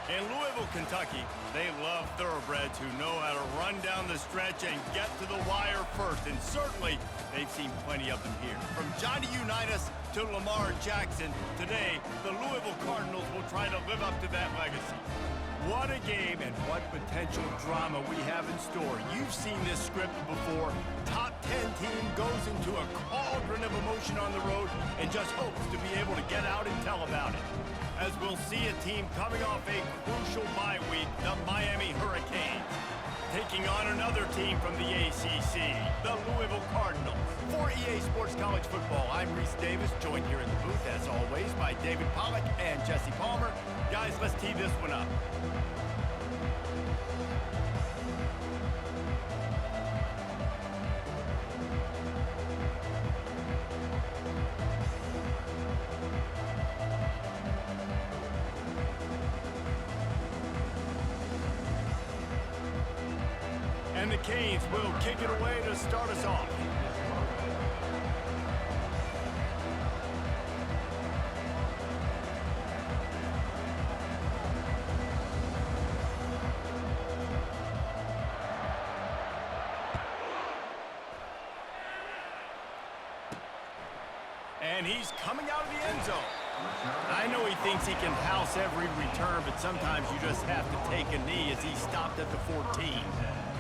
In Louisville, Kentucky, they love thoroughbreds who know how to run down the stretch and get to the wire first, and certainly they've seen plenty of them here. From Johnny Unitas to Lamar Jackson, today the Louisville Cardinals will try to live up to that legacy. What a game and what potential drama we have in store. You've seen this script before. Top 10 team goes into a cauldron of emotion on the road and just hopes to be able to get out and tell about it. As we'll see a team coming off a crucial bye week, the Miami Hurricanes, taking on another team from the ACC, the Louisville Cardinals. For EA Sports College Football, I'm Reese Davis, joined here in the booth, as always, by David Pollack and Jesse Palmer. Guys, let's tee this one up. And the Canes will kick it away to start us off. And he's coming out of the end zone. I know he thinks he can house every return, but sometimes you just have to take a knee as he stopped at the 14.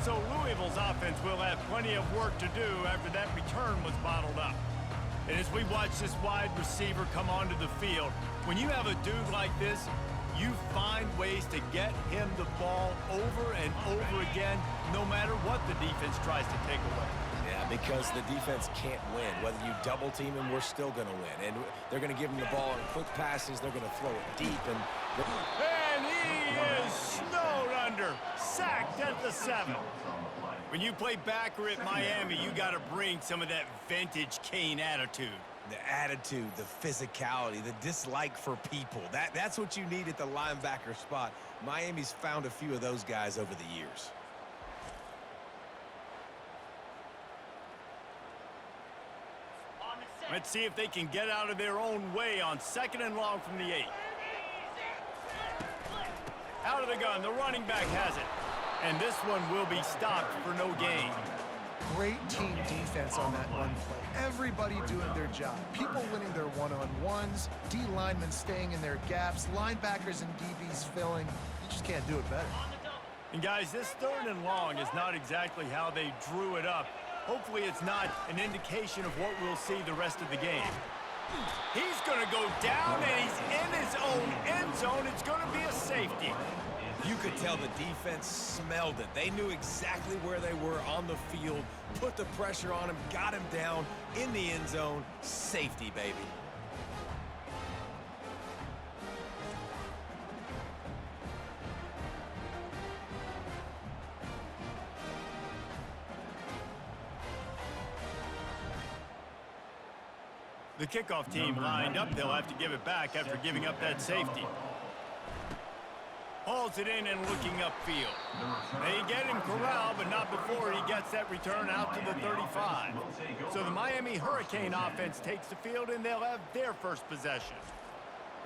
So Louisville's offense will have plenty of work to do after that return was bottled up. And as we watch this wide receiver come onto the field, when you have a dude like this, you find ways to get him the ball over and over again, no matter what the defense tries to take away. Yeah, because the defense can't win. Whether you double team him, we're still going to win. And they're going to give him the ball in quick passes. They're going to throw it deep. And he is snowed under, sacked at the 7. When you play backer at Miami, you got to bring some of that vintage Cane attitude. The attitude, the physicality, the dislike for people. That's what you need at the linebacker spot. Miami's found a few of those guys over the years. Let's see if they can get out of their own way on 2nd and long from the 8. Out of the gun, the running back has it. And this one will be stopped for no gain. Great team defense on that run play. Everybody doing their job. People winning their one-on-ones, D linemen staying in their gaps, linebackers and DBs filling. You just can't do it better. And guys, this 3rd and long is not exactly how they drew it up. Hopefully it's not an indication of what we'll see the rest of the game. He's going to go down, and he's in his own end zone. It's going to be a safety. You could tell the defense smelled it. They knew exactly where they were on the field, put the pressure on him, got him down in the end zone. Safety, baby. The kickoff team lined up. They'll have to give it back after giving up that safety. Hauls it in and looking upfield. They get him corralled, but not before he gets that return out to the 35. So the Miami Hurricane offense takes the field, and they'll have their first possession.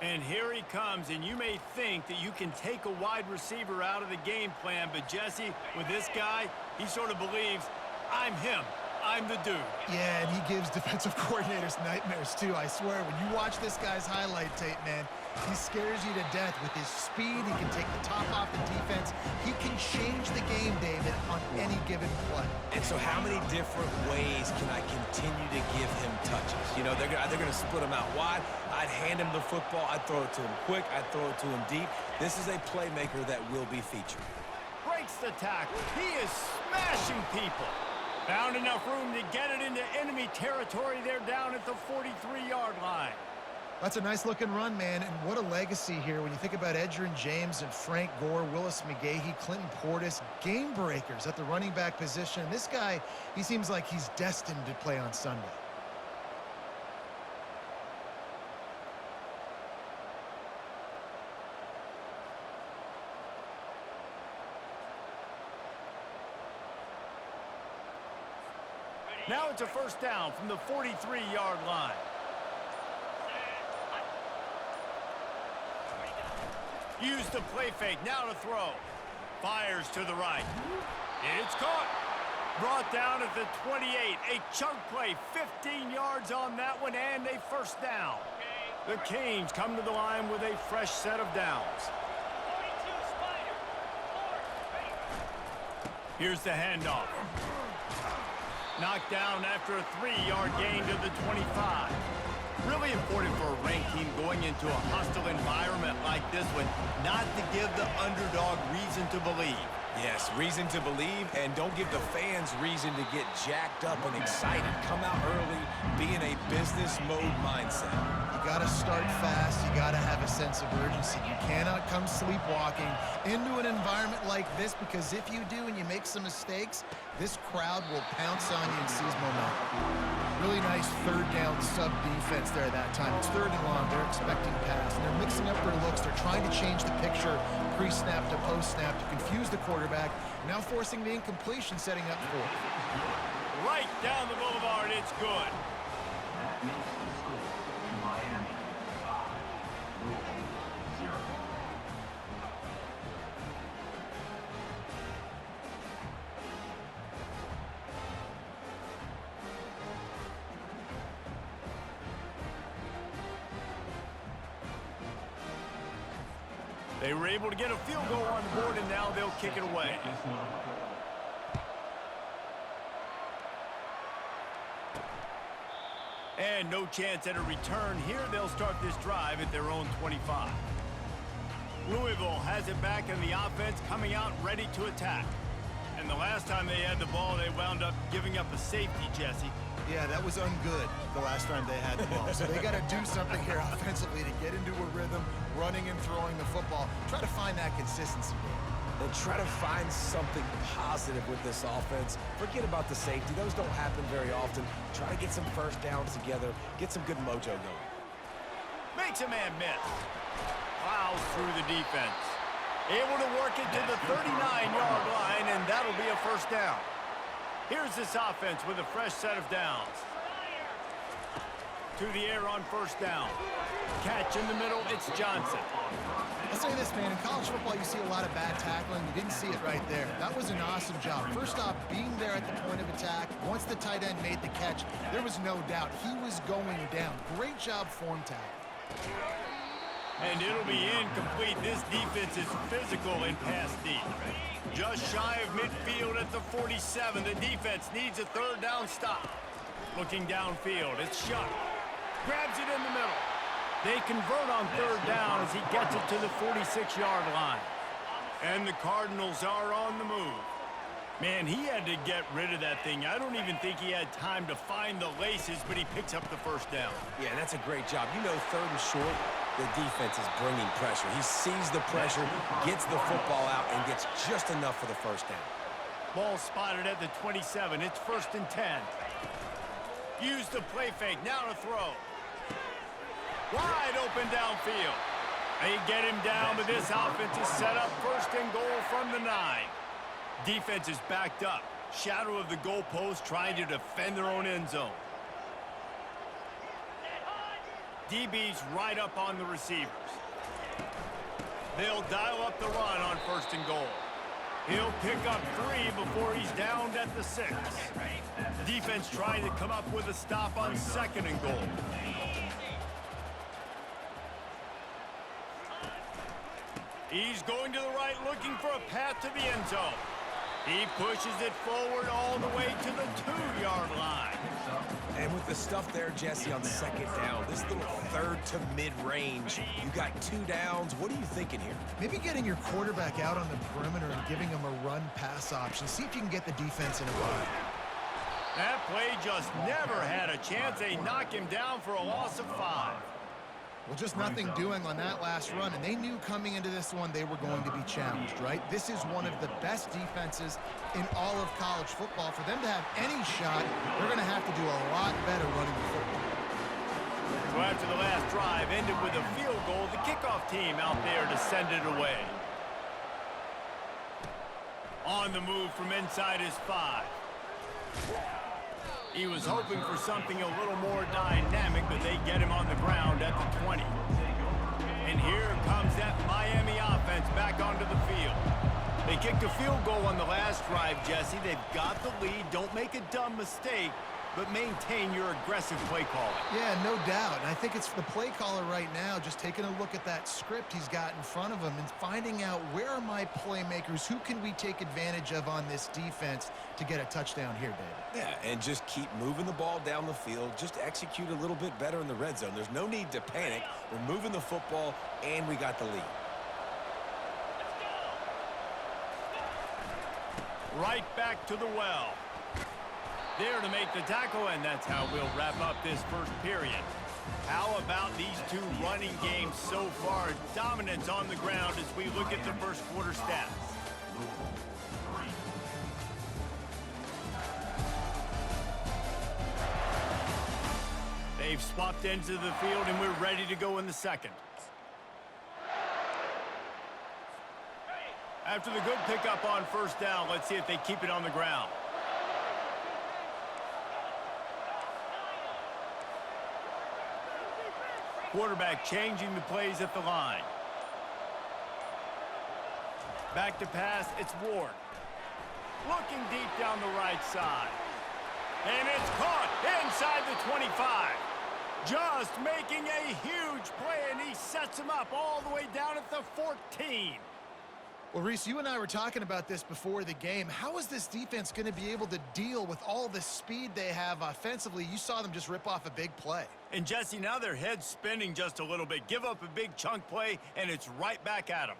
And here he comes, and you may think that you can take a wide receiver out of the game plan, but Jesse, with this guy, he sort of believes, I'm him. I'm the dude. Yeah, and he gives defensive coordinators nightmares, too. I swear, when you watch this guy's highlight tape, man, he scares you to death with his speed. He can take the top off the defense. He can change the game, David, on any given play. And so how many different ways can I continue to give him touches? You know, they're going to split him out wide. I'd hand him the football. I'd throw it to him quick. I'd throw it to him deep. This is a playmaker that will be featured. Breaks the tackle. He is smashing people. Found enough room to get it into enemy territory. They're down at the 43-yard line. That's a nice-looking run, man, and what a legacy here when you think about Edgerrin James and Frank Gore, Willis McGahee, Clinton Portis, game breakers at the running back position. This guy, he seems like he's destined to play on Sunday. Now it's a first down from the 43-yard line. Use the play fake, now to throw. Fires to the right. It's caught. Brought down at the 28. A chunk play, 15 yards on that one, and a first down. The Canes come to the line with a fresh set of downs. Here's the handoff. Knocked down after a 3-yard gain to the 25. Really important for a ranked team going into a hostile environment like this one, not to give the underdog reason to believe. Yes, reason to believe, and don't give the fans reason to get jacked up and excited. Come out early, be in a business mode mindset. You got to start fast. You got to have a sense of urgency. You cannot come sleepwalking into an environment like this, because if you do and you make some mistakes, this crowd will pounce on you and seize momentum. Really nice third down sub defense there that time. It's third and long. They're expecting pass, and they're mixing up their looks. They're trying to change the picture pre-snap to post-snap to confuse the quarterback, now forcing the incompletion, setting up fourth. Right down the boulevard, it's good. They were able to get a field goal on the board, and now they'll kick it away. And no chance at a return here. They'll start this drive at their own 25. Louisville has it back in the offense, coming out ready to attack. And the last time they had the ball, they wound up giving up a safety, Jesse. Yeah, that was ungood the last time they had the ball. So they got to do something here offensively to get into a rhythm, running and throwing the football. Try to find that consistency there. And try to find something positive with this offense. Forget about the safety. Those don't happen very often. Try to get some first downs together. Get some good mojo going. Makes a man miss. Plows through the defense. Able to work it to the 39-yard line, and that'll be a first down. Here's this offense with a fresh set of downs. To the air on first down. Catch in the middle, it's Johnson. I'll say this, man, in college football you see a lot of bad tackling. You didn't see it right there. That was an awesome job. First off, being there at the point of attack. Once the tight end made the catch, there was no doubt he was going down. Great job form tackle. And it'll be incomplete. This defense is physical in pass deep. Just shy of midfield at the 47. The defense needs a third down stop. Looking downfield, it's Shuck. Grabs it in the middle. They convert on third down as he gets it to the 46-yard line. And the Cardinals are on the move. Man, he had to get rid of that thing. I don't even think he had time to find the laces, but he picks up the first down. Yeah, that's a great job. You know, third and short, the defense is bringing pressure. He sees the pressure, gets the football out, and gets just enough for the first down. Ball spotted at the 27. It's first and 10. Use the play fake. Now to throw. Wide open downfield. They get him down, but this offense is set up first and goal from the 9. Defense is backed up. Shadow of the goalpost, trying to defend their own end zone. DB's right up on the receivers. They'll dial up the run on first and goal. He'll pick up 3 before he's downed at the 6. Defense trying to come up with a stop on second and goal. He's going to the right, looking for a path to the end zone. He pushes it forward all the way to the 2-yard line. And with the stuff there, Jesse, on second down, this little third to mid-range, you got 2 downs. What are you thinking here? Maybe getting your quarterback out on the perimeter and giving him a run-pass option. See if you can get the defense in a bind. That play just never had a chance. They knock him down for a loss of 5. Well, just nothing doing on that last run, and they knew coming into this one they were going to be challenged, right? This is one of the best defenses in all of college football. For them to have any shot, they're going to have to do a lot better running the football. So after the last drive ended with a field goal, the kickoff team out there to send it away. On the move from inside his 5. He was hoping for something a little more dynamic, but they get him on the ground at the 20. And And here comes that Miami offense back onto the field. They kicked a field goal on the last drive, Jesse. They've got the lead. Don't make a dumb mistake, but maintain your aggressive play calling. Yeah, no doubt. And I think it's the play caller right now just taking a look at that script he's got in front of him and finding out where are my playmakers, who can we take advantage of on this defense to get a touchdown here, David. Yeah, and just keep moving the ball down the field. Just execute a little bit better in the red zone. There's no need to panic. We're moving the football, and we got the lead. Right back to the well. There to make the tackle, and that's how we'll wrap up this first period. How about these two running games so far? Dominance on the ground as we look at the first quarter stats. They've swapped ends of the field, and we're ready to go in the second. After the good pickup on first down, let's see if they keep it on the ground. Quarterback changing the plays at the line. Back to pass, it's Ward. Looking deep down the right side. And it's caught inside the 25. Just making a huge play, and he sets him up all the way down at the 14. Well, Reese, you and I were talking about this before the game. How is this defense going to be able to deal with all the speed they have offensively? You saw them just rip off a big play. And, Jesse, now their head's spinning just a little bit. Give up a big chunk play, and it's right back at them.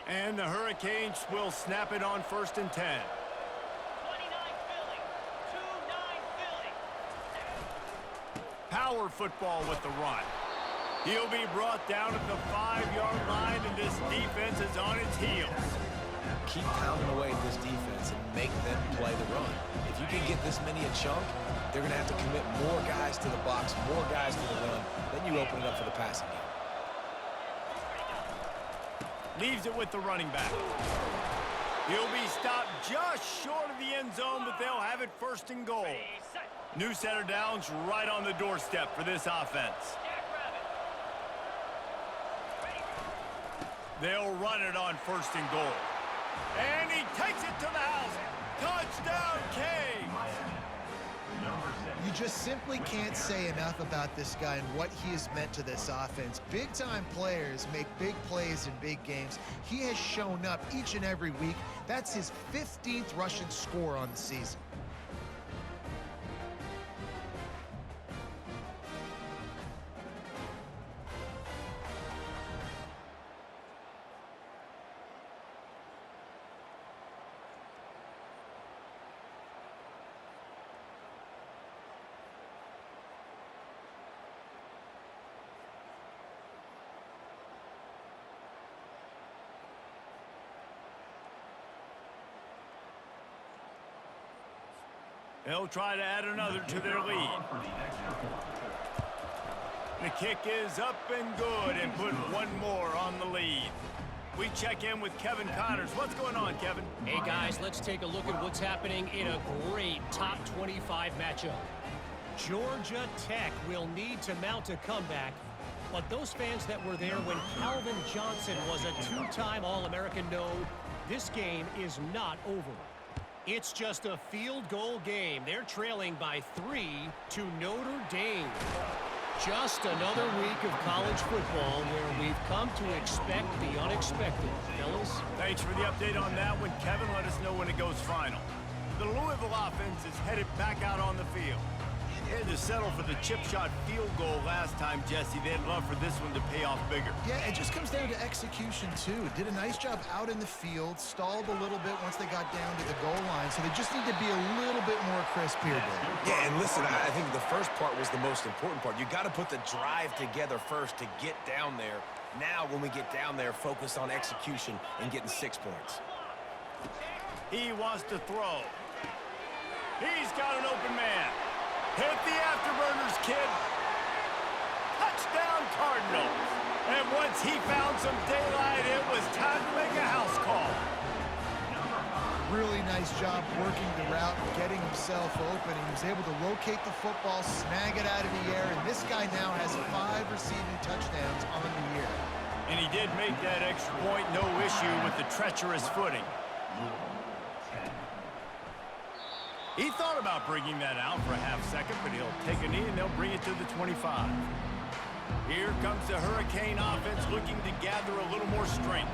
And the Hurricanes will snap it on 1st and 10. Power football with the run. He'll be brought down at the 5-yard line, and this defense is on its heels. Keep pounding away at this defense and make them play the run. If you can get this many a chunk, they're going to have to commit more guys to the box, more guys to the run. Then you open it up for the passing game. Leaves it with the running back. He'll be stopped just short of the end zone, but they'll have it 1st and goal. New center downs right on the doorstep for this offense. They'll run it on 1st and goal. And he takes it to the house. Touchdown, Canes! You just simply can't say enough about this guy and what he has meant to this offense. Big-time players make big plays in big games. He has shown up each and every week. That's his 15th rushing score on the season. They'll try to add another to their lead. The kick is up and good, and put one more on the lead. We check in with Kevin Connors. What's going on, Kevin? Hey, guys, let's take a look at what's happening in a great top 25 matchup. Georgia Tech will need to mount a comeback, but those fans that were there when Calvin Johnson was a 2-time All-American know this game is not over. It's just a field goal game. They're trailing by 3 to Notre Dame. Just another week of college football where we've come to expect the unexpected, fellas. Thanks for the update on that one, Kevin. Let us know when it goes final. The Louisville offense is headed back out on the field. They had to settle for the chip shot field goal last time, Jesse. They'd love for this one to pay off bigger. Yeah, it just comes down to execution, too. Did a nice job out in the field, stalled a little bit once they got down to the goal line, so they just need to be a little bit more crisp here, Dave. Yeah, and listen, I think the first part was the most important part. You got to put the drive together first to get down there. Now, when we get down there, focus on execution and getting 6 points. He wants to throw. He's got an open man. Hit the afterburners, kid. Touchdown, Cardinals. And once he found some daylight, it was time to make a house call. Really nice job working the route and getting himself open. He was able to locate the football, snag it out of the air, and this guy now has 5 receiving touchdowns on the year. And he did make that extra point, no issue with the treacherous footing. He thought about bringing that out for a half second, but he'll take a knee and they'll bring it to the 25. Here comes the Hurricane offense looking to gather a little more strength.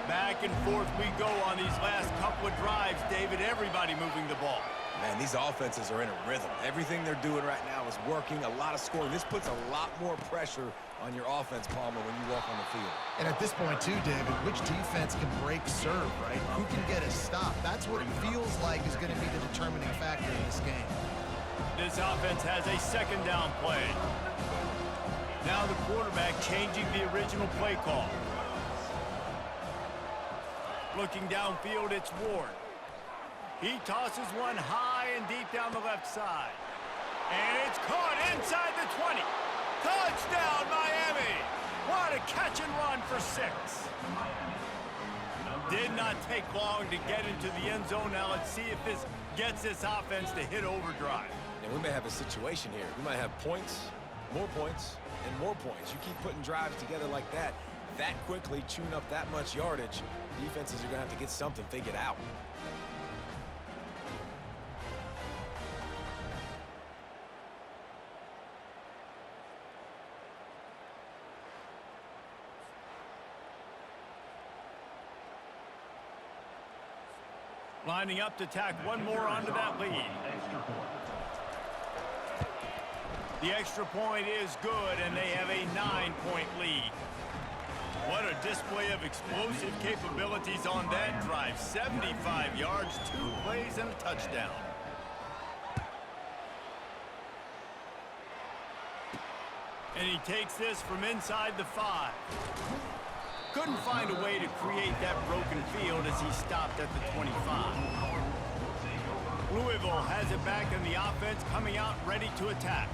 Back and forth we go on these last couple of drives, David. Everybody moving the ball. Man, these offenses are in a rhythm. Everything they're doing right now is working. A lot of scoring. This puts a lot more pressure on your offense, Palmer, when you walk on the field. And at this point, too, David, which defense can break serve, right? Who can get a stop? That's what it feels like is going to be the determining factor in this game. This offense has a second down play. Now the quarterback changing the original play call. Looking downfield, it's Ward. He tosses one high and deep down the left side. And it's caught inside the 20. Touchdown, Miami! What a catch and run for 6. Did not take long to get into the end zone. Now let's see if this gets this offense to hit overdrive. And we may have a situation here. We might have points, and more points. You keep putting drives together like that quickly, chewing up that much yardage, defenses are going to have to get something figured out. Lining up to tack one more onto that lead. The extra point is good, and they have a 9-point lead. What a display of explosive capabilities on that drive. 75 yards, 2 plays, and a touchdown. And he takes this from inside the 5. Couldn't find a way to create that broken field as he stopped at the 25. Louisville has it back in the offense, coming out ready to attack.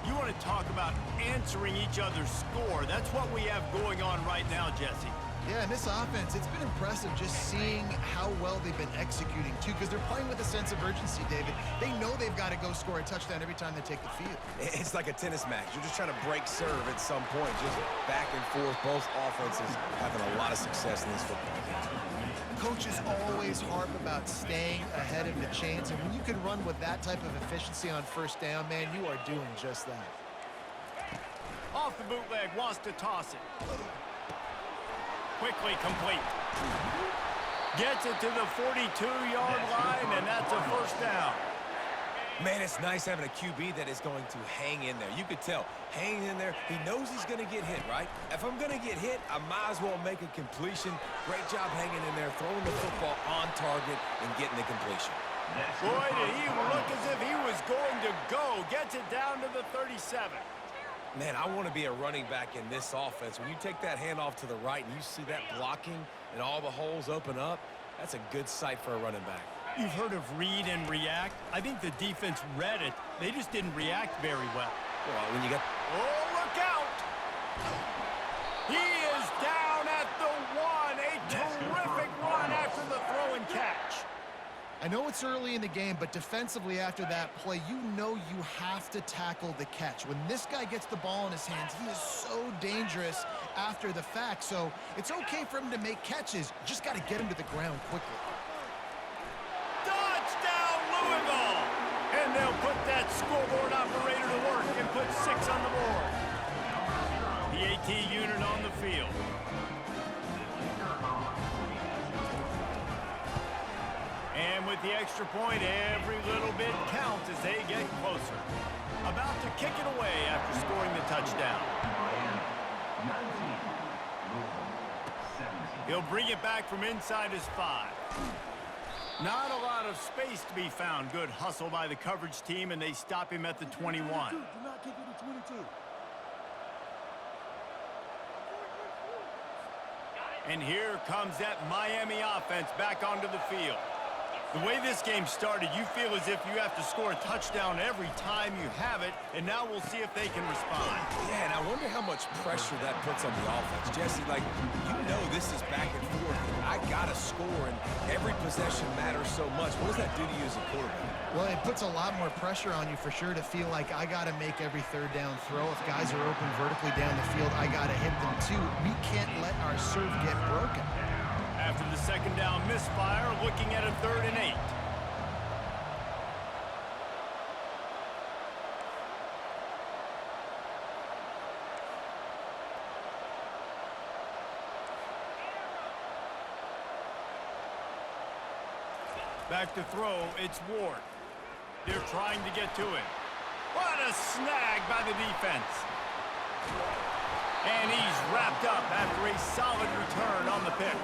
You want to talk about answering each other's score. That's what we have going on right now, Jesse. Yeah, and this offense, it's been impressive just seeing how well they've been executing, too, because they're playing with a sense of urgency, David. They know they've got to go score a touchdown every time they take the field. It's like a tennis match. You're just trying to break serve at some point, just back and forth. Both offenses having a lot of success in this football game. Coaches always harp about staying ahead of the chains, and when you can run with that type of efficiency on first down, man, you are doing just that. Off the bootleg, wants to toss it. Quickly complete. Gets it to the 42-yard line, and that's a first down. Man, it's nice having a QB that is going to hang in there. You could tell, hanging in there, he knows he's going to get hit, right? If I'm going to get hit, I might as well make a completion. Great job hanging in there, throwing the football on target and getting the completion. Boy, did he look as if he was going to go. Gets it down to the 37. Man, I want to be a running back in this offense. When you take that handoff to the right and you see that blocking and all the holes open up, that's a good sight for a running back. You've heard of read and react. I think the defense read it. They just didn't react very well. Well, when you got... Oh, look out! He is down at the 1. A terrific run after the throw and catch. I know it's early in the game, but defensively after that play, you know you have to tackle the catch. When this guy gets the ball in his hands, he is so dangerous after the fact. So it's okay for him to make catches. You just got to get him to the ground quickly. Touchdown, Louisville! And they'll put that scoreboard operator to work and put 6 on the board. The AT unit on the field. And with the extra point, every little bit counts as they get closer. About to kick it away after scoring the touchdown. He'll bring it back from inside his 5. Not a lot of space to be found. Good hustle by the coverage team, and they stop him at the 21. Do not kick it to 22. And here comes that Miami offense back onto the field. The way this game started, you feel as if you have to score a touchdown every time you have it, and now we'll see if they can respond. Yeah, and I wonder how much pressure that puts on the offense. Jesse, like, you know this is back and forth. I got to score, and every possession matters so much. What does that do to you as a quarterback? Well, it puts a lot more pressure on you for sure to feel like I got to make every third down throw. If guys are open vertically down the field, I got to hit them too. We can't let our serve get broken. After the second down misfire, looking at a 3rd and 8. Back to throw, it's Ward. They're trying to get to him. What a snag by the defense. And he's wrapped up after a solid return on the pick.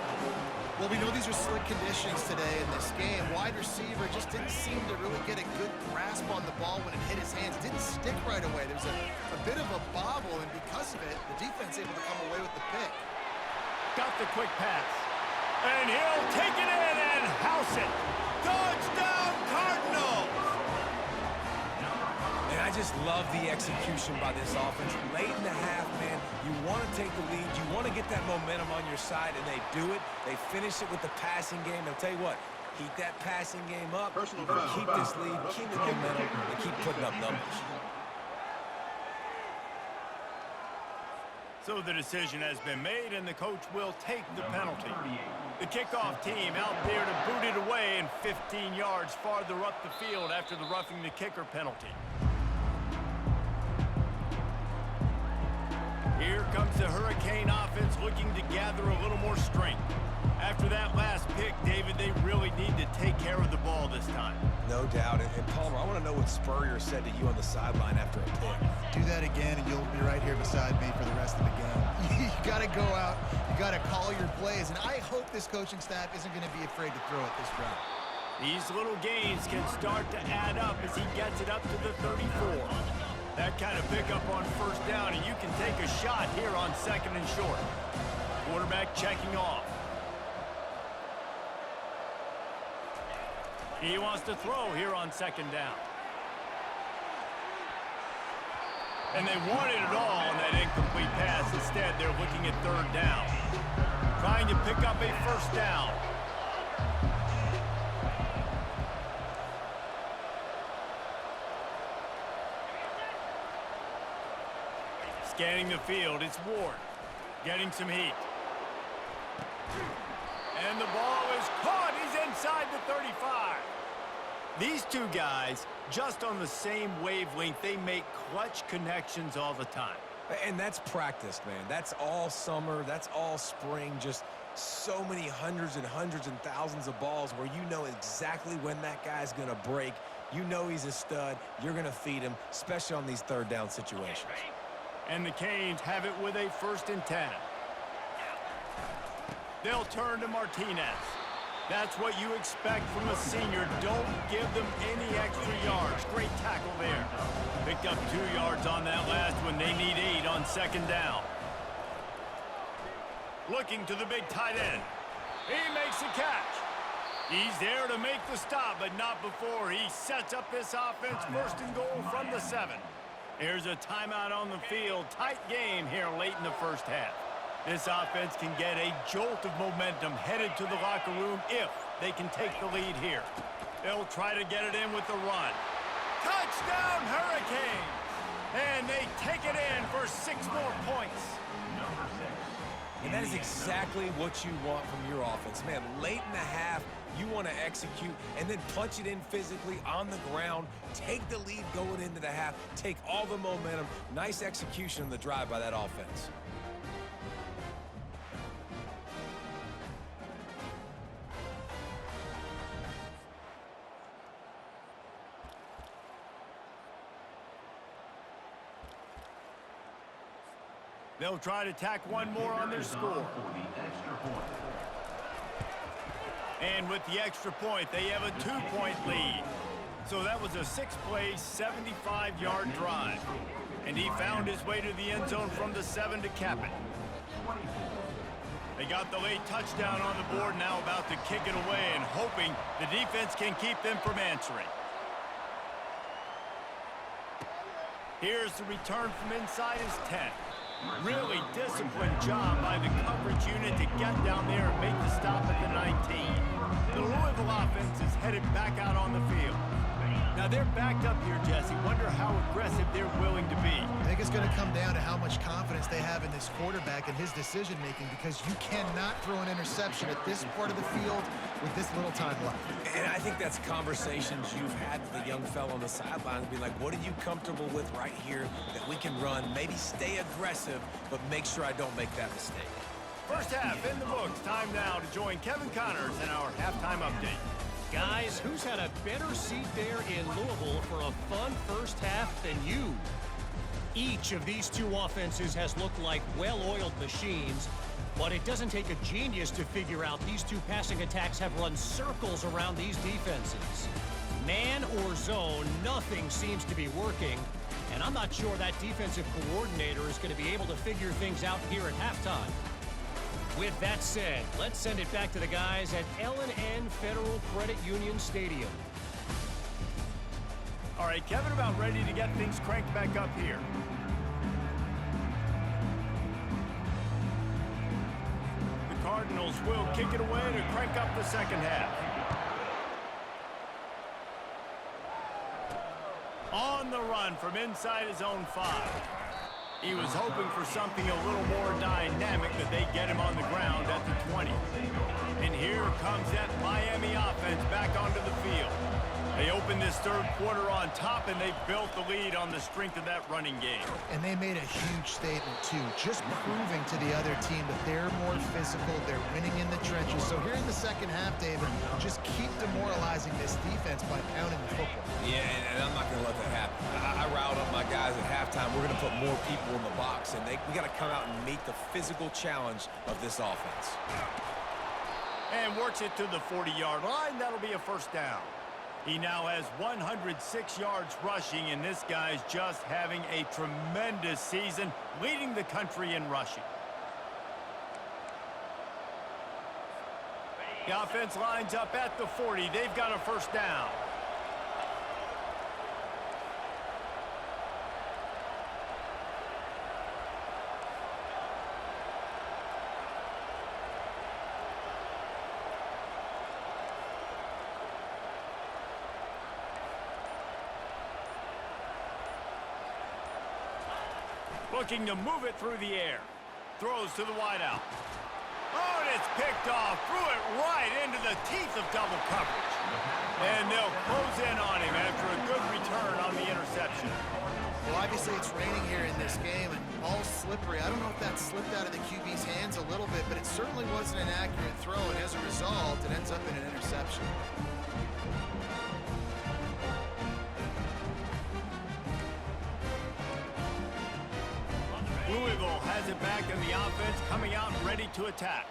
Well, we know these are slick conditions today in this game. Wide receiver just didn't seem to really get a good grasp on the ball when it hit his hands. Didn't stick right away. There was a bit of a bobble, and because of it, the defense able to come away with the pick. Got the quick pass. And he'll take it in and house it. Touchdown, Cardinals! And I just love the execution by this offense. Late in the half, man, you want to take the lead. You want to get that momentum on your side, and they do it. They finish it with the passing game. I'll tell you what, keep that passing game up. Keep this lead, keep the momentum, and keep putting up numbers. So the decision has been made, and the coach will take the penalty. The kickoff team out there to boot it away and 15 yards farther up the field after the roughing the kicker penalty. Here comes the Hurricane offense looking to gather a little more strength. After that last pick, David, they really need to take care of the ball this time. No doubt. And Palmer, I want to know what Spurrier said to you on the sideline after a pick. Do that again, and you'll be right here beside me for the rest of the game. You got to go out. You got to call your plays, and I hope this coaching staff isn't going to be afraid to throw it this drive. These little gains can start to add up as he gets it up to the 34. That kind of pickup on first down, and you can take a shot here on 2nd and short. Quarterback checking off. He wants to throw here on 2nd down. And they wanted it all on that incomplete pass. Instead, they're looking at 3rd down. Trying to pick up a first down. Scanning the field, it's Ward. Getting some heat. And the ball is caught. He's inside the 35. These two guys, just on the same wavelength, they make clutch connections all the time. And that's practice, man. That's all summer. That's all spring. Just so many hundreds and thousands of balls where you know exactly when that guy's going to break. You know he's a stud. You're going to feed him, especially on these 3rd down situations. And the Canes have it with a 1st and 10. They'll turn to Martinez. That's what you expect from a senior. Don't give them any extra yards. Great tackle there. Picked up 2 yards on that last one. They need 8 on 2nd down. Looking to the big tight end. He makes the catch. He's there to make the stop, but not before he sets up this offense. 1st and goal from the 7. Here's a timeout on the field. Tight game here late in the first half. This offense can get a jolt of momentum headed to the locker room if they can take the lead here. They'll try to get it in with the run. Touchdown, Hurricanes! And they take it in for 6 more points. And that is exactly what you want from your offense. Man, late in the half, you want to execute and then punch it in physically on the ground. Take the lead going into the half. Take all the momentum. Nice execution on the drive by that offense. They'll try to tack one more on their score. And with the extra point, they have a 2-point lead. So that was a 6-play, 75-yard drive. And he found his way to the end zone from the 7 to cap it. They got the late touchdown on the board, now about to kick it away and hoping the defense can keep them from answering. Here's the return from inside his 10. Really disciplined job by the coverage unit to get down there and make the stop at the 19. The Louisville offense is headed back out on the field. Now they're backed up here, Jesse. Wonder how aggressive they're willing to be. I think it's going to come down to how much confidence they have in this quarterback and his decision-making, because you cannot throw an interception at this part of the field with this little time left. And I think that's conversations you've had with the young fellow on the sideline. Be like, what are you comfortable with right here that we can run? Maybe stay aggressive, but make sure I don't make that mistake. First half in the books. Time now to join Kevin Connors in our halftime update. Guys, who's had a better seat there in Louisville for a fun first half than you? Each of these two offenses has looked like well-oiled machines, but it doesn't take a genius to figure out these two passing attacks have run circles around these defenses. Man or zone, nothing seems to be working, and I'm not sure that defensive coordinator is going to be able to figure things out here at halftime. With that said, let's send it back to the guys at L&N Federal Credit Union Stadium. All right, Kevin, about ready to get things cranked back up here. The Cardinals will kick it away to crank up the second half. On the run from inside his own 5. He was hoping for something a little more dynamic, that they get him on the ground at the 20. And here comes that Miami offense back onto the field. They opened this third quarter on top, and they built the lead on the strength of that running game. And they made a huge statement, too, just proving to the other team that they're more physical, they're winning in the trenches. So here in the second half, David, just keep demoralizing this defense by pounding the football. Yeah, and I'm not going to let that happen. I riled up my guys at halftime. We're going to put more people in the box, and we got to come out and meet the physical challenge of this offense. And works it to the 40-yard line. That'll be a first down. He now has 106 yards rushing, and this guy's just having a tremendous season, leading the country in rushing. The offense lines up at the 40. They've got a first down. Looking to move it through the air. Throws to the wideout. Oh, and it's picked off. Threw it right into the teeth of double coverage. And they'll close in on him after a good return on the interception. Well, obviously it's raining here in this game, and ball's slippery. I don't know if that slipped out of the QB's hands a little bit, but it certainly wasn't an accurate throw, and as a result, it ends up in an interception. Louisville has it back in the offense, coming out ready to attack.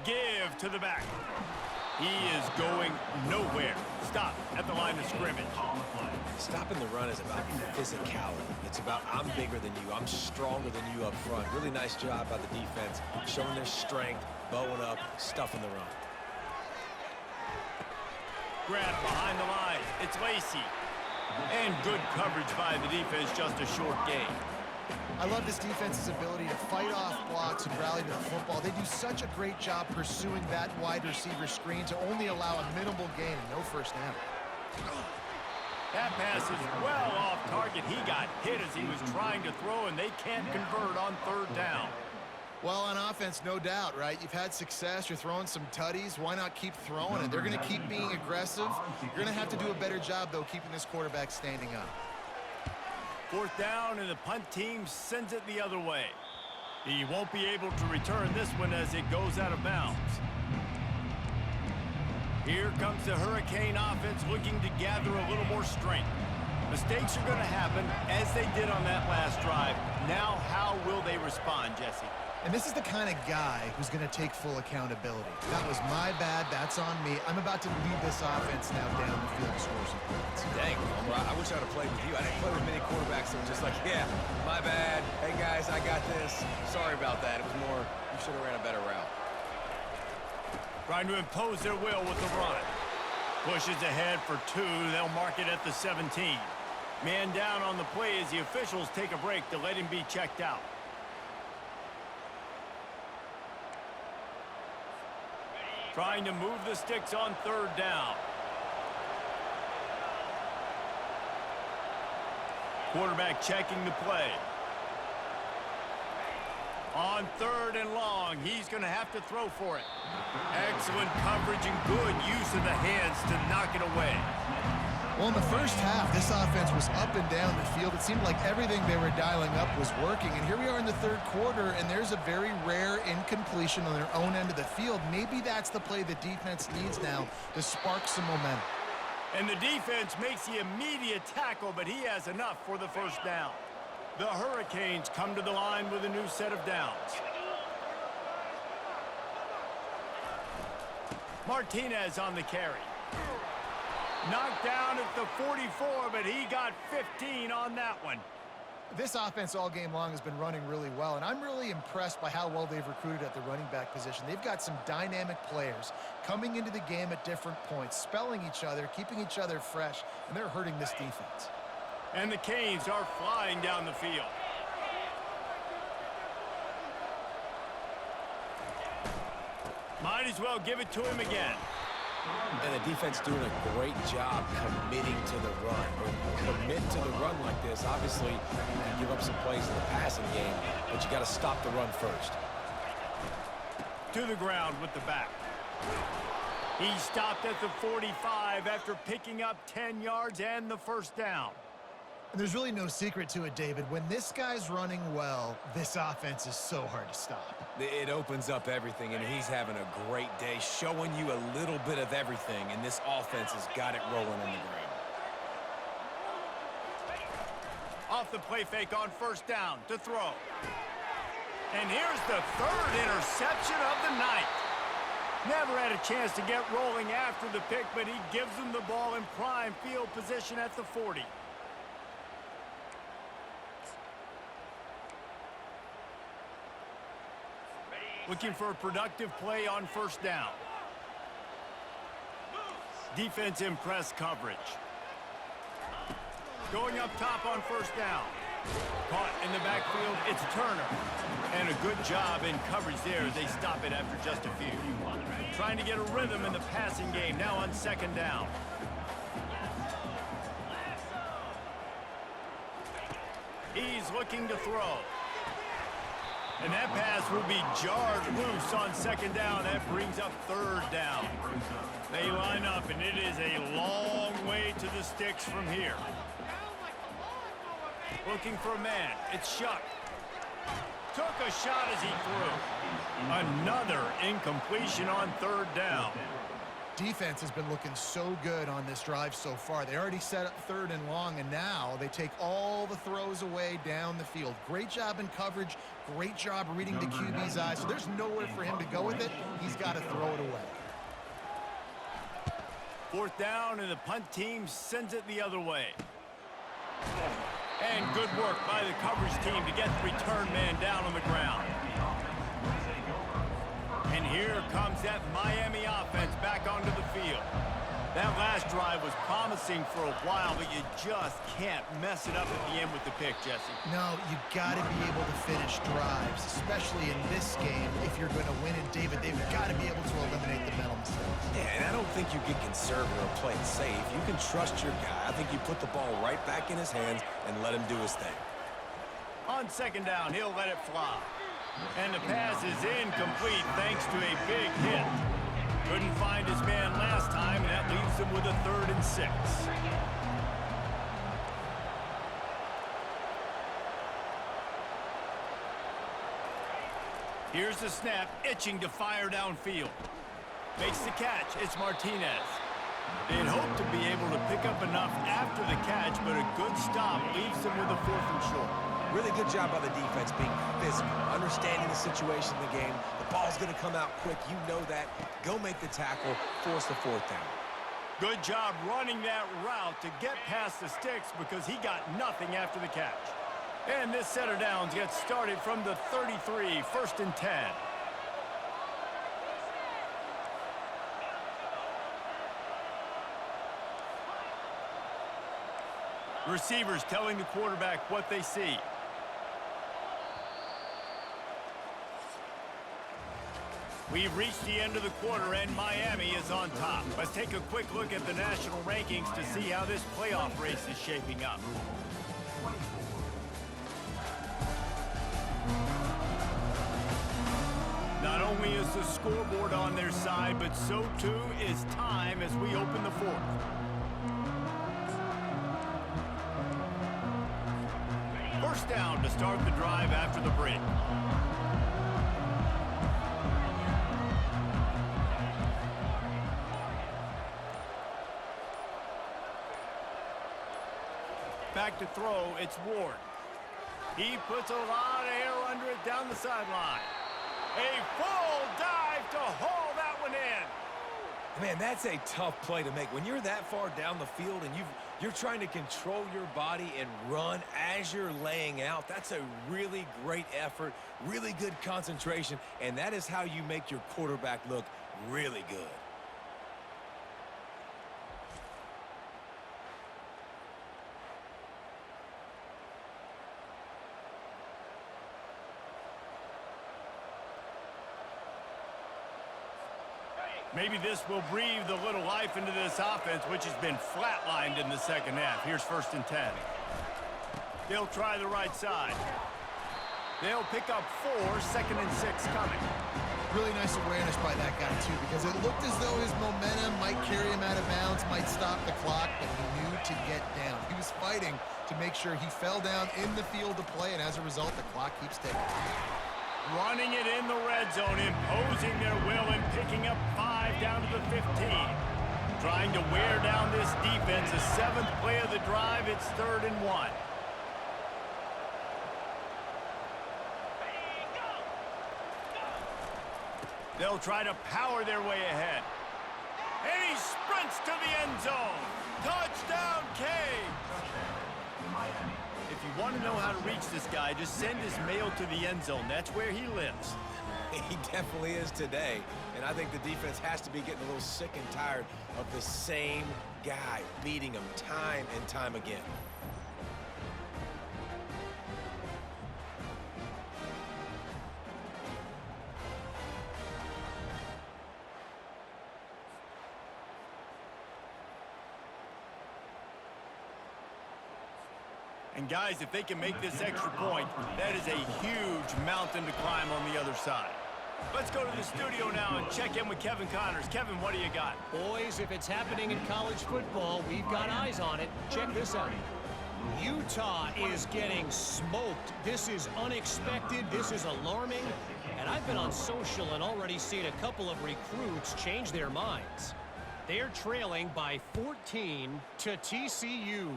Give to the back. He is going nowhere. Stop at the line of scrimmage. Stopping the run is about physicality. It's about I'm bigger than you. I'm stronger than you up front. Really nice job by the defense, showing their strength, bowing up, stuffing the run. Grab behind the line. It's Lacey. And good coverage by the defense, just a short gain. I love this defense's ability to fight off blocks and rally to the football. They do such a great job pursuing that wide receiver screen to only allow a minimal gain and no first down. That pass is well off target. He got hit as he was trying to throw, and they can't convert on third down. Well, on offense, no doubt, right? You've had success. You're throwing some tutties. Why not keep throwing it? They're going to keep being aggressive. You're going to have to do a better job, though, keeping this quarterback standing up. Fourth down, and the punt team sends it the other way. He won't be able to return this one as it goes out of bounds. Here comes the Hurricane offense looking to gather a little more strength. Mistakes are going to happen, as they did on that last drive. Now how will they respond, Jesse? And this is the kind of guy who's going to take full accountability. That was my bad. That's on me. I'm about to lead this offense now down the field to score some points. Dang, Homer, I wish I would have played with you. I didn't play with many quarterbacks that were just like, yeah, my bad. Hey, guys, I got this. Sorry about that. It was more, you should have ran a better route. Trying to impose their will with the run. Pushes ahead for 2. They'll mark it at the 17. Man down on the play as the officials take a break to let him be checked out. Trying to move the sticks on 3rd down. Quarterback checking the play. On 3rd and long, he's going to have to throw for it. Excellent coverage and good use of the hands to knock it away. Well, in the first half, this offense was up and down the field. It seemed like everything they were dialing up was working. And here we are in the 3rd quarter, and there's a very rare incompletion on their own end of the field. Maybe that's the play the defense needs now to spark some momentum. And the defense makes the immediate tackle, but he has enough for the 1st down. The Hurricanes come to the line with a new set of downs. Martinez on the carry. Knocked down at the 44, but he got 15 on that one. This offense all game long has been running really well, and I'm really impressed by how well they've recruited at the running back position. They've got some dynamic players coming into the game at different points, spelling each other, keeping each other fresh, and they're hurting this defense. And the Canes are flying down the field. Might as well give it to him again. And the defense doing a great job committing to the run. Or commit to the run like this. Obviously, you can give up some plays in the passing game, but you got to stop the run first. To the ground with the back. He stopped at the 45 after picking up 10 yards and the 1st down. And there's really no secret to it, David. When this guy's running well, this offense is so hard to stop. It opens up everything, and he's having a great day, showing you a little bit of everything, and this offense has got it rolling on the ground. Off the play fake on 1st down to throw. And here's the 3rd interception of the night. Never had a chance to get rolling after the pick, but he gives them the ball in prime field position at the 40. Looking for a productive play on 1st down. Defense in press coverage. Going up top on 1st down. Caught in the backfield, it's Turner. And a good job in coverage there as they stop it after just a few. Trying to get a rhythm in the passing game, now on 2nd down. He's looking to throw. And that pass will be jarred loose on 2nd down. That brings up 3rd down. They line up, and it is a long way to the sticks from here. Looking for a man. It's Shuck. Took a shot as he threw. Another incompletion on 3rd down. Defense has been looking so good on this drive so far. They already set up 3rd and long, and now they take all the throws away down the field. Great job in coverage. Great job reading the QB's eyes. So there's nowhere for him to go with it. He's got to throw it away. 4th down, and the punt team sends it the other way. And good work by the coverage team to get the return man down on the ground. And here comes that Miami offense back onto the field. That last drive was promising for a while, but you just can't mess it up at the end with the pick, Jesse. No, you got to be able to finish drives, especially in this game. If you're going to win it, David, they've got to be able to eliminate the mental mistakes. Yeah, and I don't think you get conservative or play it safe. You can trust your guy. I think you put the ball right back in his hands and let him do his thing. On 2nd down, he'll let it fly. And the pass is incomplete thanks to a big hit. Couldn't find his man last time, and that leaves him with a 3rd and 6. Here's the snap, itching to fire downfield. Makes the catch, it's Martinez. They'd hoped to be able to pick up enough after the catch, but a good stop leaves them with a 4th and short. Really good job by the defense being physical, understanding the situation in the game. The ball's going to come out quick. You know that. Go make the tackle, force the fourth down. Good job running that route to get past the sticks because he got nothing after the catch. And this set of downs gets started from the 33, 1st and 10. Receivers telling the quarterback what they see. We've reached the end of the quarter, and Miami is on top. Let's take a quick look at the national rankings to see how this playoff race is shaping up. Not only is the scoreboard on their side, but so too is time as we open the fourth. First down to start the drive after the break. Back to throw, it's Ward. He puts a lot of air under it down the sideline. A full dive to haul that one in. Man, that's a tough play to make. When you're that far down the field and you're trying to control your body and run as you're laying out, that's a really great effort, really good concentration, and that is how you make your quarterback look really good. Maybe this will breathe a little life into this offense, which has been flatlined in the second half. Here's 1st and 10. They'll try the right side. They'll pick up 4, 2nd and 6 coming. Really nice awareness by that guy, too, because it looked as though his momentum might carry him out of bounds, might stop the clock, but he knew to get down. He was fighting to make sure he fell down in the field to play, and as a result, the clock keeps ticking. Running it in the red zone, imposing their will and picking up 5 down to the 15. Trying to wear down this defense. The 7th play of the drive, it's 3rd and 1. They'll try to power their way ahead. And he sprints to the end zone. Touchdown, K. If you want to know how to reach this guy, just send his mail to the end zone. That's where he lives. He definitely is today. And I think the defense has to be getting a little sick and tired of the same guy beating them time and time again. And guys, if they can make this extra point, that is a huge mountain to climb on the other side. Let's go to the studio now and check in with Kevin Connors. Kevin, what do you got? Boys, if it's happening in college football, we've got eyes on it. Check this out. Utah is getting smoked. This is unexpected. This is alarming. And I've been on social and already seen a couple of recruits change their minds. They're trailing by 14 to TCU.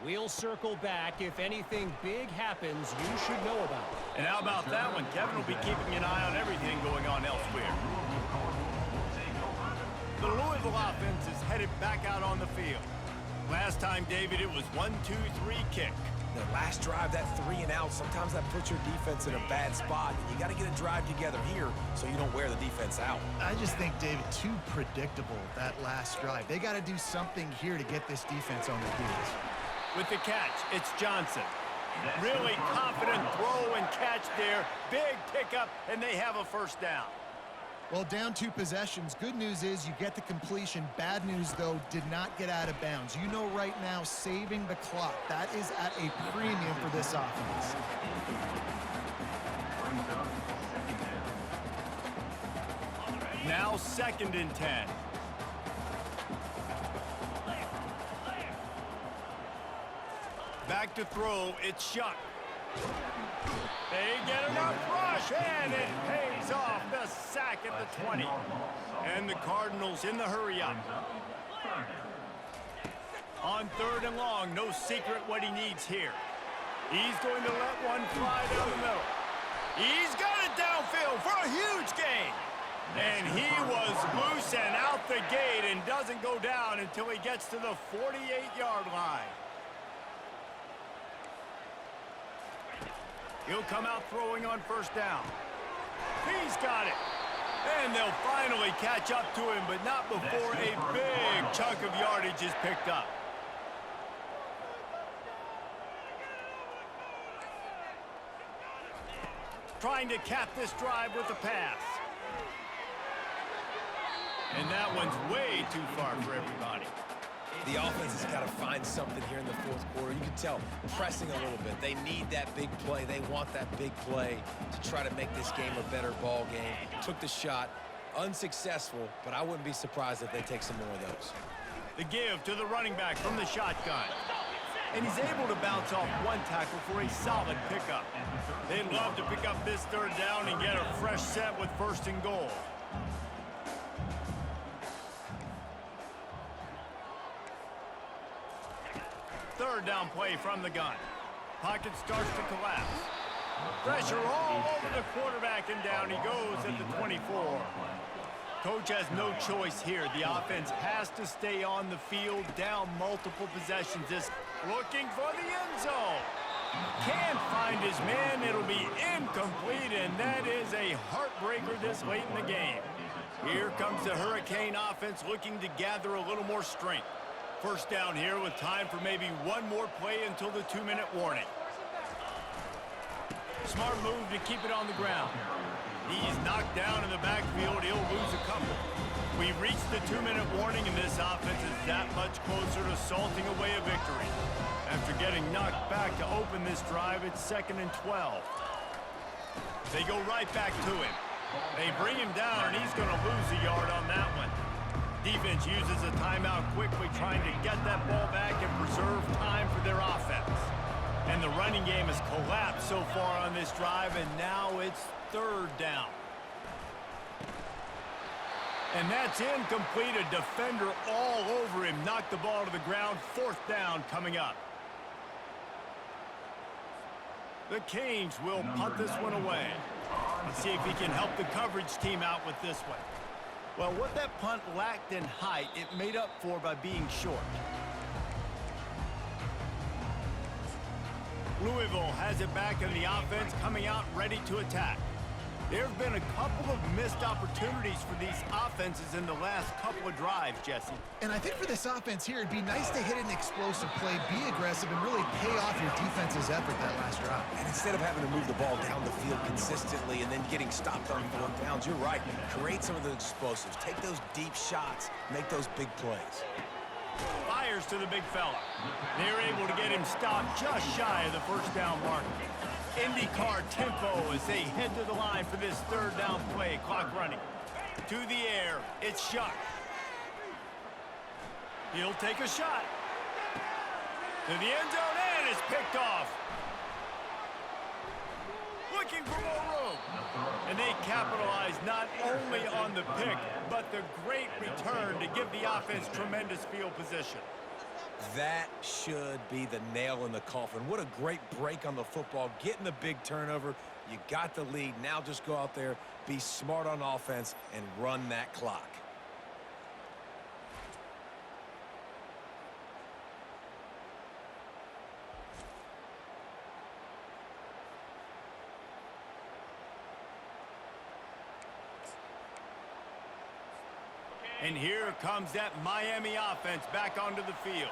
We'll circle back. If anything big happens, you should know about it. And how about that one? Kevin will be keeping an eye on everything going on elsewhere. The Louisville offense is headed back out on the field. Last time, David, it was 1-2-3 kick. The last drive, that 3 and out, sometimes that puts your defense in a bad spot. And you got to get a drive together here so you don't wear the defense out. I just think, David, too predictable, that last drive. They got to do something here to get this defense on their heels. With the catch, it's Johnson. Really confident throw and catch there. Big pickup, and they have a 1st down. Well, down 2 possessions. Good news is you get the completion. Bad news, though, did not get out of bounds. You know right now, saving the clock. That is at a premium for this offense. Now 2nd and 10. Back to throw, it's Shuck. They get enough rush, and it pays off. The sack at the 20. And the Cardinals in the hurry-up. On 3rd and long, no secret what he needs here. He's going to let one fly down the middle. He's got it downfield for a huge gain. And he was loose and out the gate and doesn't go down until he gets to the 48-yard line. He'll come out throwing on first down. He's got it. And they'll finally catch up to him, but not before a big chunk of yardage is picked up. Trying to cap this drive with a pass. And that one's way too far for everybody. The offense has got to find something here in the fourth quarter. You can tell, pressing a little bit. They need that big play. They want that big play to try to make this game a better ball game. Took the shot, unsuccessful, but I wouldn't be surprised if they take some more of those. The give to the running back from the shotgun. And he's able to bounce off one tackle for a solid pickup. They'd love to pick up this third down and get a fresh set with first and goal. Third down play from the gun. Pocket starts to collapse. Pressure all over the quarterback, and down he goes at the 24. Coach has no choice here. The offense has to stay on the field, down multiple possessions. Looking for the end zone. Can't find his man. It'll be incomplete, and that is a heartbreaker this late in the game. Here comes the Hurricane offense looking to gather a little more strength. First down here with time for maybe one more play until the 2-minute warning. Smart move to keep it on the ground. He's knocked down in the backfield. He'll lose a couple. We've reached the 2-minute warning, and this offense is that much closer to salting away a victory. After getting knocked back to open this drive, it's 2nd and 12. They go right back to him. They bring him down, and he's going to lose a yard on that one. Defense uses a timeout quickly, trying to get that ball back and preserve time for their offense. And the running game has collapsed so far on this drive, and now it's third down. And that's incomplete. A defender all over him. Knocked the ball to the ground. Fourth down coming up. The Canes will punt this one away. Let's see if he can help the coverage team out with this one. Well, what that punt lacked in height, it made up for by being short. Louisville has it back in the offense, coming out ready to attack. There have been a couple of missed opportunities for these offenses in the last couple of drives, Jesse. And I think for this offense here, it'd be nice to hit an explosive play, be aggressive, and really pay off your defense's effort that last drive. And instead of having to move the ball down the field consistently and then getting stopped on 4 downs, you're right. Create some of those explosives. Take those deep shots. Make those big plays. Fires to the big fella. They're able to get him stopped just shy of the first down mark. IndyCar tempo as they head to the line for this third down play. Clock running. To the air. It's Shuck. He'll take a shot. To the end zone, and it's picked off. Looking for more room. And they capitalize not only on the pick, but the great return to give the offense tremendous field position. That should be the nail in the coffin. What a great break on the football. Getting the big turnover. You got the lead. Now just go out there, be smart on offense, and run that clock. And here comes that Miami offense back onto the field.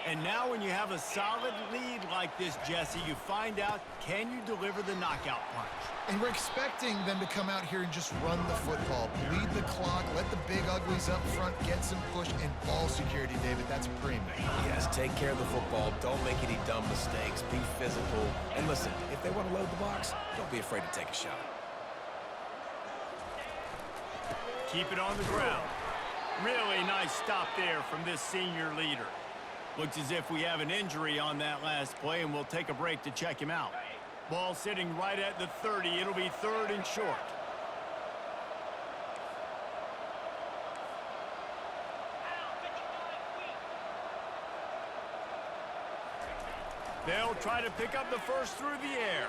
And now when you have a solid lead like this, Jesse, you find out, can you deliver the knockout punch? And we're expecting them to come out here and just run the football, bleed the clock, let the big uglies up front, get some push, and ball security, David. That's premium. Yes, take care of the football. Don't make any dumb mistakes. Be physical. And listen, if they want to load the box, don't be afraid to take a shot. Keep it on the ground. Really nice stop there from this senior leader. Looks as if we have an injury on that last play, and we'll take a break to check him out. Ball sitting right at the 30. It'll be third and short. They'll try to pick up the first through the air.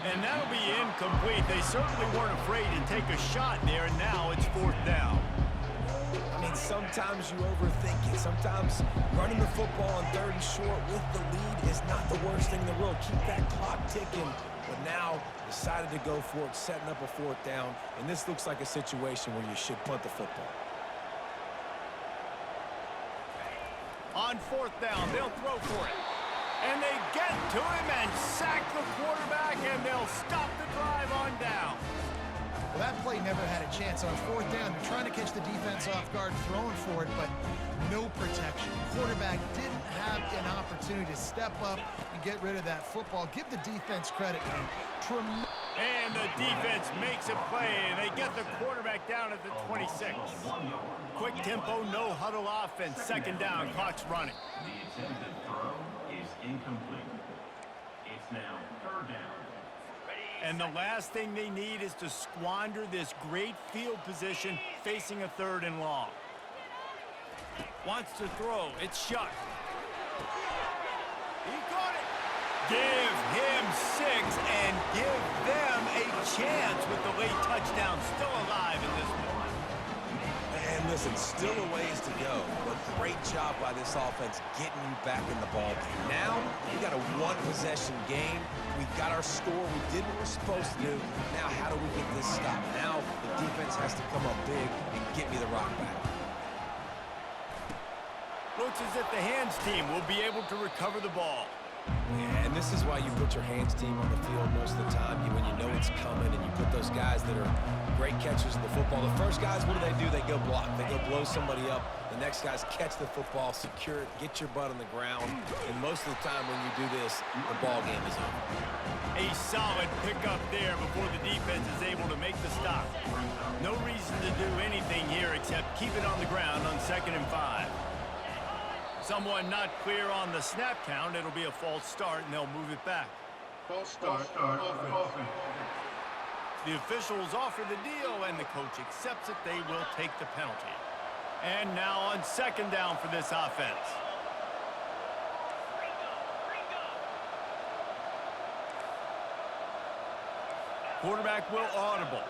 And that'll be incomplete. They certainly weren't afraid to take a shot there, and now it's 4th down. I mean, sometimes you overthink it. Sometimes running the football on 3rd and short with the lead is not the worst thing in the world. Keep that clock ticking. But now decided to go for it, setting up a 4th down. And this looks like a situation where you should punt the football. On 4th down, they'll throw for it. And they get to him and sack the quarterback, and they'll stop the drive on down. Well, that play never had a chance on 4th down. They're trying to catch the defense off guard, throwing for it, but no protection. Quarterback didn't have an opportunity to step up and get rid of that football. Give the defense credit, man. And the defense makes a play, and they get the quarterback down at the 26. Quick tempo, no huddle offense. 2nd down, clock's running. The attempted throw is incomplete. It's now 3rd down. And the last thing they need is to squander this great field position facing a 3rd and long. Wants to throw. It's shut. He got it. Give him 6 and give them a chance with the late touchdown still alive in this one. And listen, still a ways to go, but great job by this offense getting you back in the ball game. Now, we got a 1-possession game. We got our score. We did what we're supposed to do. Now, how do we get this stopped? Now, the defense has to come up big and get me the rock back. Looks as if the hands team will be able to recover the ball. Yeah, and this is why you put your hands team on the field most of the time. When you know it's coming, and you put those guys that are great catchers of the football. The first guys, what do? They go block. They go blow somebody up. The next guys catch the football, secure it, get your butt on the ground. And most of the time when you do this, the ball game is over. A solid pickup there before the defense is able to make the stop. No reason to do anything here except keep it on the ground on 2nd and 5. Someone not clear on the snap count. It'll be a false start, and they'll move it back. False start. Offense. The officials offer the deal, and the coach accepts it. They will take the penalty. And now on 2nd down for this offense. Quarterback will audible.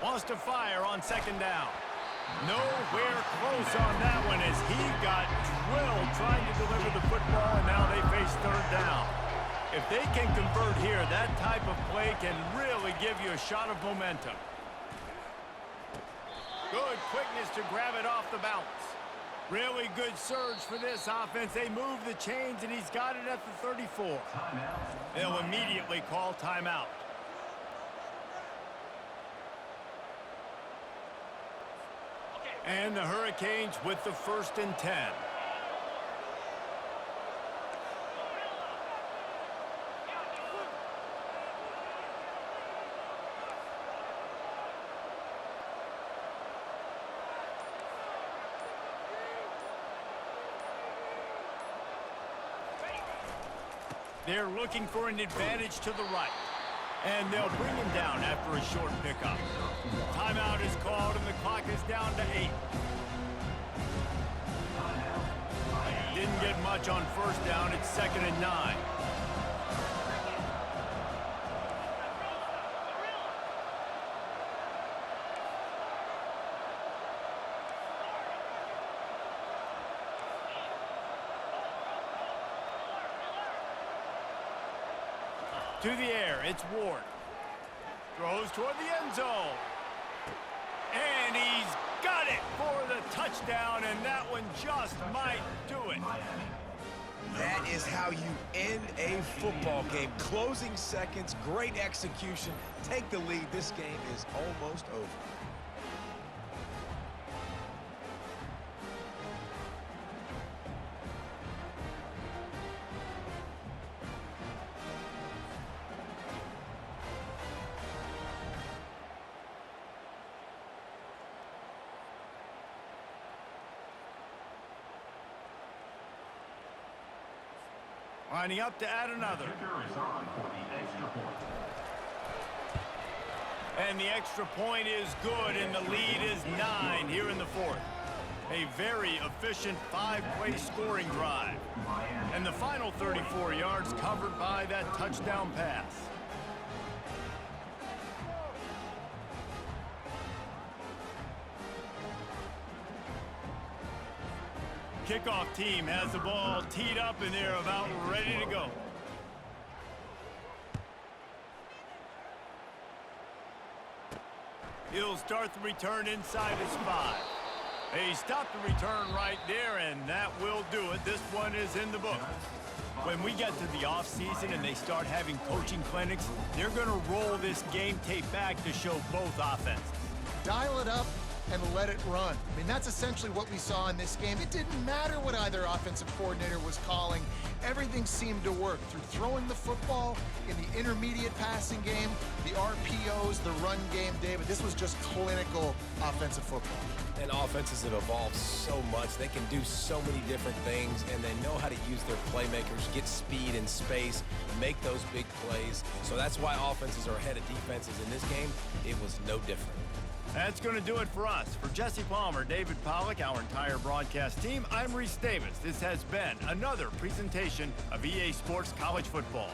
Wants to fire on 2nd down. Nowhere close on that one as he got drilled trying to deliver the football, and now they face 3rd down. If they can convert here, that type of play can really give you a shot of momentum. Good quickness to grab it off the bounce. Really good surge for this offense. They move the chains, and he's got it at the 34. They'll immediately call timeout. And the Hurricanes with the 1st and 10. They're looking for an advantage to the right. And they'll bring him down after a short pickup. Timeout is called, and the clock is down to 8. Didn't get much on 1st down. It's 2nd and 9. To the air, it's Ward. Throws toward the end zone. And he's got it for the touchdown, and that one just might do it. That is how you end a football game. Closing seconds, great execution. Take the lead. This game is almost over. Lining up to add another. Kicker is on for the extra point. And the extra point is good, and the lead is 9 here in the fourth. A very efficient 5-play scoring drive. And the final 34 yards covered by that touchdown pass. Kickoff team has the ball teed up, and they're about ready to go. He'll start the return inside his 5. He stopped the return right there, and that will do it. This one is in the book. When we get to the offseason and they start having coaching clinics, they're going to roll this game tape back to show both offenses. Dial it up and let it run. I mean, that's essentially what we saw in this game. It didn't matter what either offensive coordinator was calling. Everything seemed to work through throwing the football in the intermediate passing game, the RPOs, the run game, David. This was just clinical offensive football. And offenses have evolved so much. They can do so many different things, and they know how to use their playmakers, get speed and space, make those big plays. So that's why offenses are ahead of defenses. In this game, it was no different. That's going to do it for us. For Jesse Palmer, David Pollack, our entire broadcast team, I'm Reese Davis. This has been another presentation of EA Sports College Football.